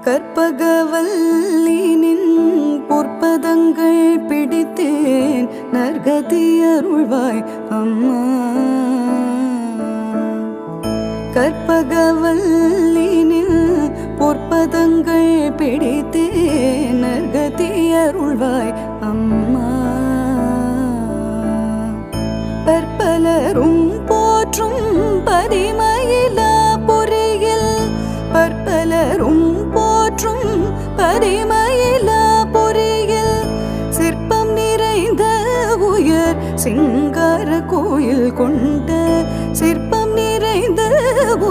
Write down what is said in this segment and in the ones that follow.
கற்பகவல்லினின் பொற்பதங்கள் பிடித்தேன் நற்கதி அருள்வாய் அம்மா. கற்பகவல்லினின் பொற்பதங்கள் பிடித்தேன் நற்கதி அருள்வாய் அம்மா. பற்பலரும் போற்றும் பதிமயிலா பொறியில் பற்பலரும் போற்றும் பதிமயிலா பொறியில் சிற்பம் நிறைந்த உயர் சிங்கார கோயில் கொண்ட சிற்பம் நிறைந்த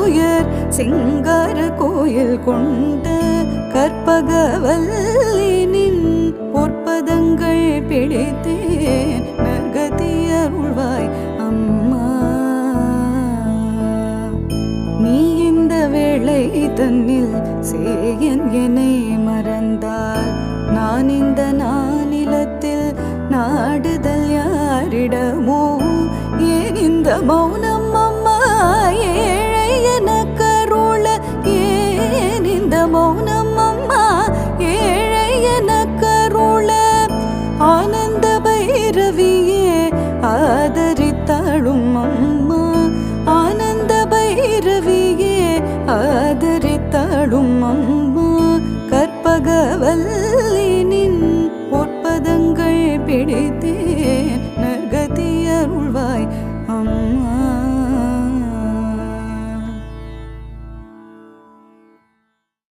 உயர் சிங்கார கோயில் கொண்ட கற்பகவல்லினின் பொற்பதங்கள் பிடித்தேன் நற்கதி அருள்வாய் அம்மா. நீ இந்த வேளை தன்னில் சேயன் என்னை மறந்தால் நான் இந்த நானிலத்தில் நாடுதல் யாரிடமோ